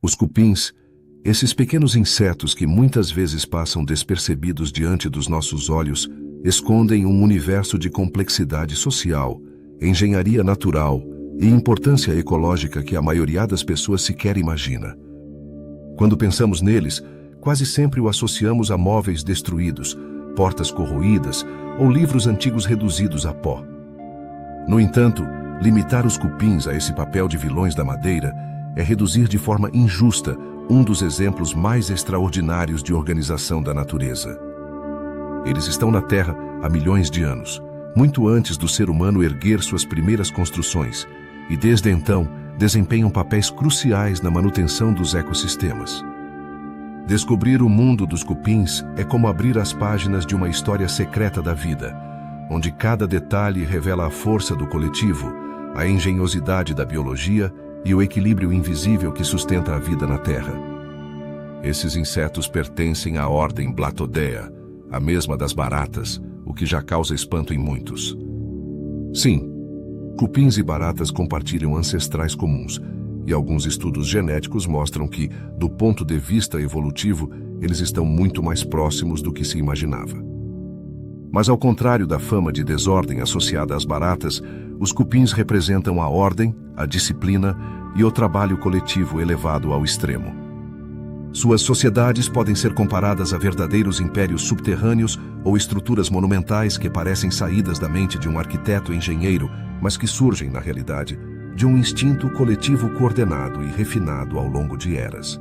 Os cupins, esses pequenos insetos que muitas vezes passam despercebidos diante dos nossos olhos, escondem um universo de complexidade social, engenharia natural e importância ecológica que a maioria das pessoas sequer imagina. Quando pensamos neles, quase sempre o associamos a móveis destruídos, portas corroídas ou livros antigos reduzidos a pó. No entanto, limitar os cupins a esse papel de vilões da madeira é reduzir de forma injusta um dos exemplos mais extraordinários de organização da natureza. Eles estão na Terra há milhões de anos, muito antes do ser humano erguer suas primeiras construções, e desde então desempenham papéis cruciais na manutenção dos ecossistemas. Descobrir o mundo dos cupins é como abrir as páginas de uma história secreta da vida, onde cada detalhe revela a força do coletivo, a engenhosidade da biologia e o equilíbrio invisível que sustenta a vida na Terra. Esses insetos pertencem à ordem Blatodea, a mesma das baratas, o que já causa espanto em muitos. Sim, cupins e baratas compartilham ancestrais comuns, e alguns estudos genéticos mostram que, do ponto de vista evolutivo, eles estão muito mais próximos do que se imaginava. Mas ao contrário da fama de desordem associada às baratas, os cupins representam a ordem, a disciplina e o trabalho coletivo elevado ao extremo. Suas sociedades podem ser comparadas a verdadeiros impérios subterrâneos ou estruturas monumentais que parecem saídas da mente de um arquiteto engenheiro, mas que surgem, na realidade, de um instinto coletivo coordenado e refinado ao longo de eras.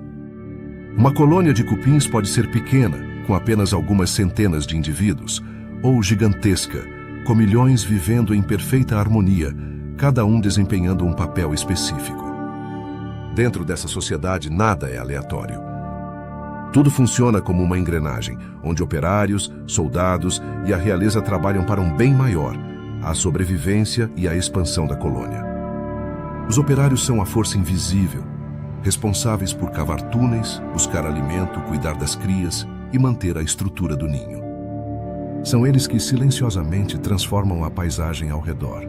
Uma colônia de cupins pode ser pequena, com apenas algumas centenas de indivíduos, ou gigantesca, com milhões vivendo em perfeita harmonia, cada um desempenhando um papel específico. Dentro dessa sociedade, nada é aleatório. Tudo funciona como uma engrenagem, onde operários, soldados e a realeza trabalham para um bem maior, a sobrevivência e a expansão da colônia. Os operários são a força invisível, responsáveis por cavar túneis, buscar alimento, cuidar das crias e manter a estrutura do ninho. São eles que silenciosamente transformam a paisagem ao redor.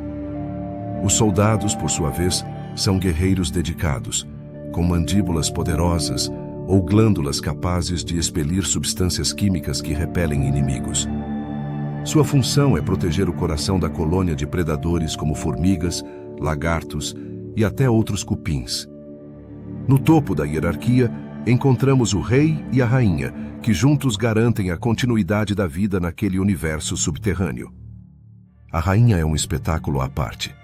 Os soldados, por sua vez, são guerreiros dedicados, com mandíbulas poderosas ou glândulas capazes de expelir substâncias químicas que repelem inimigos. Sua função é proteger o coração da colônia de predadores como formigas, lagartos e até outros cupins. No topo da hierarquia, encontramos o rei e a rainha, que juntos garantem a continuidade da vida naquele universo subterrâneo. A rainha é um espetáculo à parte.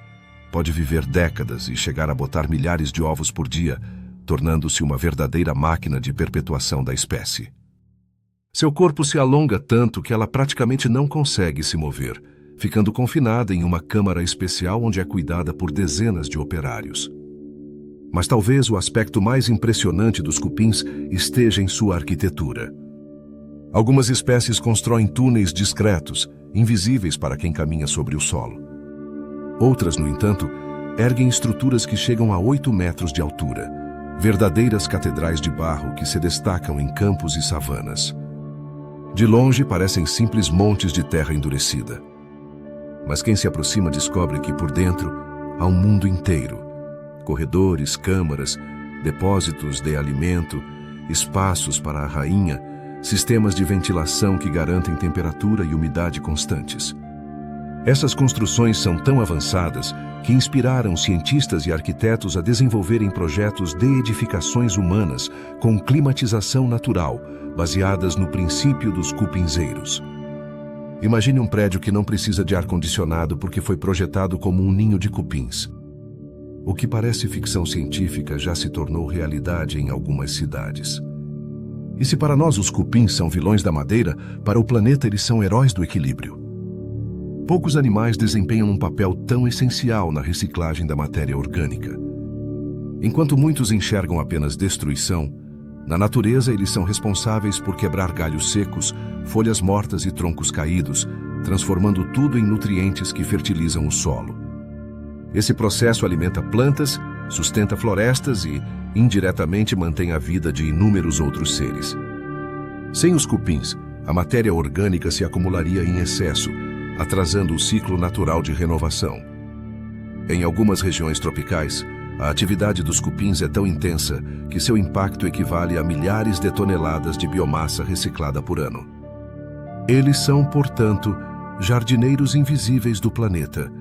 Pode viver décadas e chegar a botar milhares de ovos por dia, tornando-se uma verdadeira máquina de perpetuação da espécie. Seu corpo se alonga tanto que ela praticamente não consegue se mover, ficando confinada em uma câmara especial onde é cuidada por dezenas de operários. Mas talvez o aspecto mais impressionante dos cupins esteja em sua arquitetura. Algumas espécies constroem túneis discretos, invisíveis para quem caminha sobre o solo. Outras, no entanto, erguem estruturas que chegam a 8 metros de altura, verdadeiras catedrais de barro que se destacam em campos e savanas. De longe parecem simples montes de terra endurecida. Mas quem se aproxima descobre que por dentro há um mundo inteiro. Corredores, câmaras, depósitos de alimento, espaços para a rainha, sistemas de ventilação que garantem temperatura e umidade constantes. Essas construções são tão avançadas que inspiraram cientistas e arquitetos a desenvolverem projetos de edificações humanas com climatização natural, baseadas no princípio dos cupinzeiros. Imagine um prédio que não precisa de ar-condicionado porque foi projetado como um ninho de cupins. O que parece ficção científica já se tornou realidade em algumas cidades. E se para nós os cupins são vilões da madeira, para o planeta eles são heróis do equilíbrio. Poucos animais desempenham um papel tão essencial na reciclagem da matéria orgânica. Enquanto muitos enxergam apenas destruição, na natureza eles são responsáveis por quebrar galhos secos, folhas mortas e troncos caídos, transformando tudo em nutrientes que fertilizam o solo. Esse processo alimenta plantas, sustenta florestas e, indiretamente, mantém a vida de inúmeros outros seres. Sem os cupins, a matéria orgânica se acumularia em excesso, atrasando o ciclo natural de renovação. Em algumas regiões tropicais, A atividade dos cupins é tão intensa que seu impacto equivale a milhares de toneladas de biomassa reciclada por ano. Eles são, portanto, jardineiros invisíveis do planeta,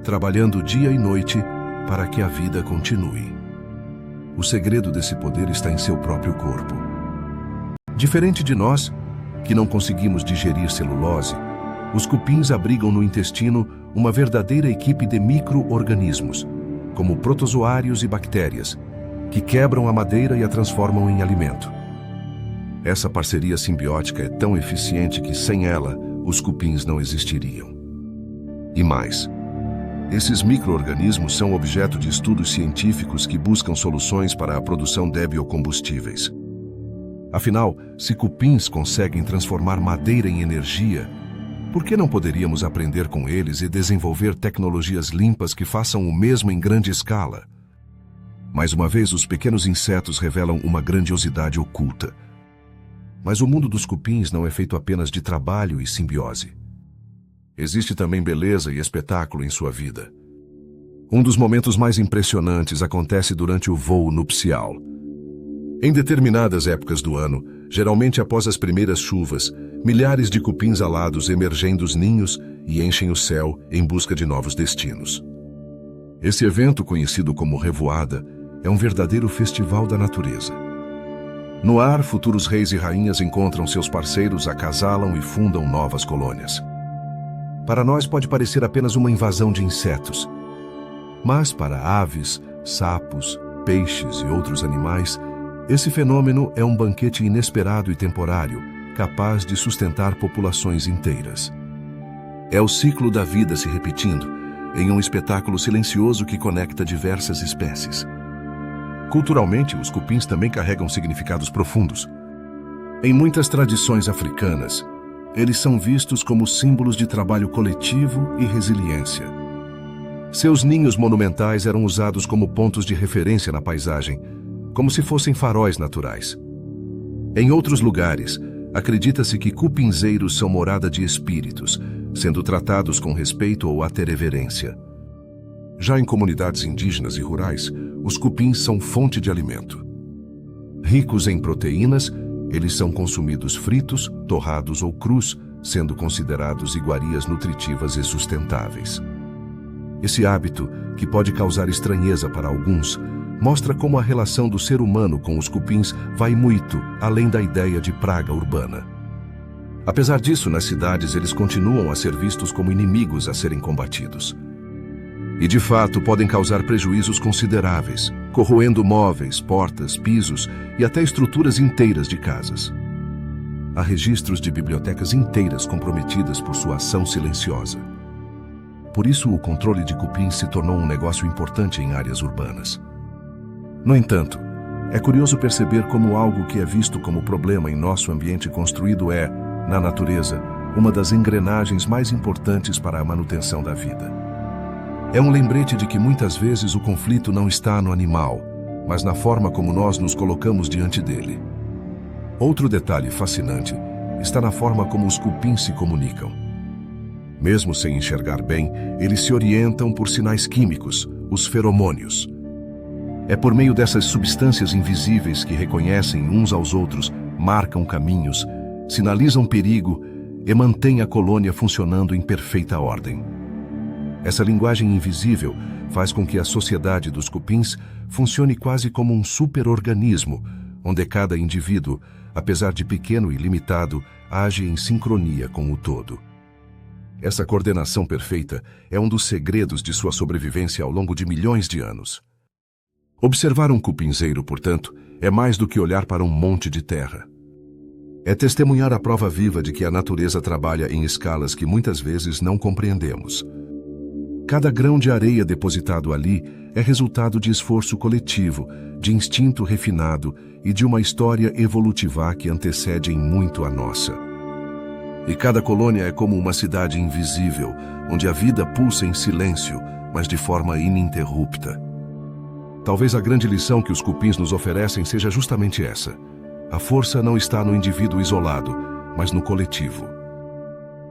trabalhando dia e noite para que a vida continue. O segredo desse poder está em seu próprio corpo. Diferente de nós, que não conseguimos digerir celulose, os cupins abrigam no intestino uma verdadeira equipe de micro-organismos, como protozoários e bactérias, que quebram a madeira e a transformam em alimento. Essa parceria simbiótica é tão eficiente que, sem ela, os cupins não existiriam. E mais, esses micro-organismos são objeto de estudos científicos que buscam soluções para a produção de biocombustíveis. Afinal, se cupins conseguem transformar madeira em energia, por que não poderíamos aprender com eles e desenvolver tecnologias limpas que façam o mesmo em grande escala? Mais uma vez, os pequenos insetos revelam uma grandiosidade oculta. Mas o mundo dos cupins não é feito apenas de trabalho e simbiose. Existe também beleza e espetáculo em sua vida. Um dos momentos mais impressionantes acontece durante o voo nupcial. Em determinadas épocas do ano, geralmente após as primeiras chuvas, milhares de cupins alados emergem dos ninhos e enchem o céu em busca de novos destinos. Esse evento, conhecido como revoada, é um verdadeiro festival da natureza. No ar, futuros reis e rainhas encontram seus parceiros, acasalam e fundam novas colônias. Para nós pode parecer apenas uma invasão de insetos, mas para aves, sapos, peixes e outros animais, esse fenômeno é um banquete inesperado e temporário, capaz de sustentar populações inteiras. É o ciclo da vida se repetindo, em um espetáculo silencioso que conecta diversas espécies. Culturalmente, os cupins também carregam significados profundos. Em muitas tradições africanas, eles são vistos como símbolos de trabalho coletivo e resiliência. Seus ninhos monumentais eram usados como pontos de referência na paisagem, como se fossem faróis naturais. Em outros lugares, acredita-se que cupinzeiros são morada de espíritos, sendo tratados com respeito ou até reverência. Já em comunidades indígenas e rurais, os cupins são fonte de alimento. Ricos em proteínas, eles são consumidos fritos, torrados ou crus, sendo considerados iguarias nutritivas e sustentáveis. Esse hábito, que pode causar estranheza para alguns, mostra como a relação do ser humano com os cupins vai muito além da ideia de praga urbana. Apesar disso, nas cidades eles continuam a ser vistos como inimigos a serem combatidos. E de fato podem causar prejuízos consideráveis, corroendo móveis, portas, pisos e até estruturas inteiras de casas. Há registros de bibliotecas inteiras comprometidas por sua ação silenciosa. Por isso, o controle de cupins se tornou um negócio importante em áreas urbanas. No entanto, é curioso perceber como algo que é visto como problema em nosso ambiente construído é, na natureza, uma das engrenagens mais importantes para a manutenção da vida. É um lembrete de que muitas vezes o conflito não está no animal, mas na forma como nós nos colocamos diante dele. Outro detalhe fascinante está na forma como os cupins se comunicam. Mesmo sem enxergar bem, eles se orientam por sinais químicos, os feromônios. É por meio dessas substâncias invisíveis que reconhecem uns aos outros, marcam caminhos, sinalizam perigo e mantêm a colônia funcionando em perfeita ordem. Essa linguagem invisível faz com que a sociedade dos cupins funcione quase como um superorganismo, onde cada indivíduo, apesar de pequeno e limitado, age em sincronia com o todo. Essa coordenação perfeita é um dos segredos de sua sobrevivência ao longo de milhões de anos. Observar um cupinzeiro, portanto, é mais do que olhar para um monte de terra. É testemunhar a prova viva de que a natureza trabalha em escalas que muitas vezes não compreendemos. Cada grão de areia depositado ali é resultado de esforço coletivo, de instinto refinado e de uma história evolutiva que antecede em muito a nossa. E cada colônia é como uma cidade invisível, onde a vida pulsa em silêncio, mas de forma ininterrupta. Talvez a grande lição que os cupins nos oferecem seja justamente essa. A força não está no indivíduo isolado, mas no coletivo.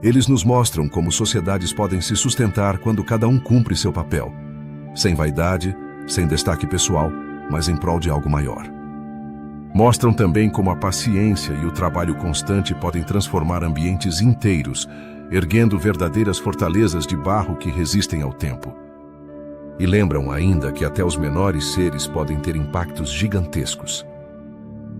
Eles nos mostram como sociedades podem se sustentar quando cada um cumpre seu papel, sem vaidade, sem destaque pessoal, mas em prol de algo maior. Mostram também como a paciência e o trabalho constante podem transformar ambientes inteiros, erguendo verdadeiras fortalezas de barro que resistem ao tempo. E lembram ainda que até os menores seres podem ter impactos gigantescos.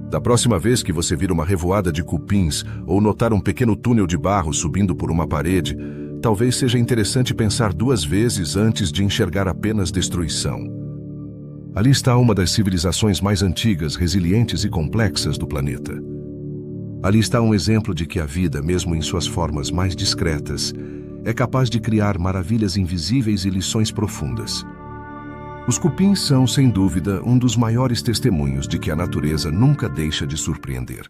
Da próxima vez que você vir uma revoada de cupins ou notar um pequeno túnel de barro subindo por uma parede, talvez seja interessante pensar 2 vezes antes de enxergar apenas destruição. Ali está uma das civilizações mais antigas, resilientes e complexas do planeta. Ali está um exemplo de que a vida, mesmo em suas formas mais discretas, é capaz de criar maravilhas invisíveis e lições profundas. Os cupins são, sem dúvida, um dos maiores testemunhos de que a natureza nunca deixa de surpreender.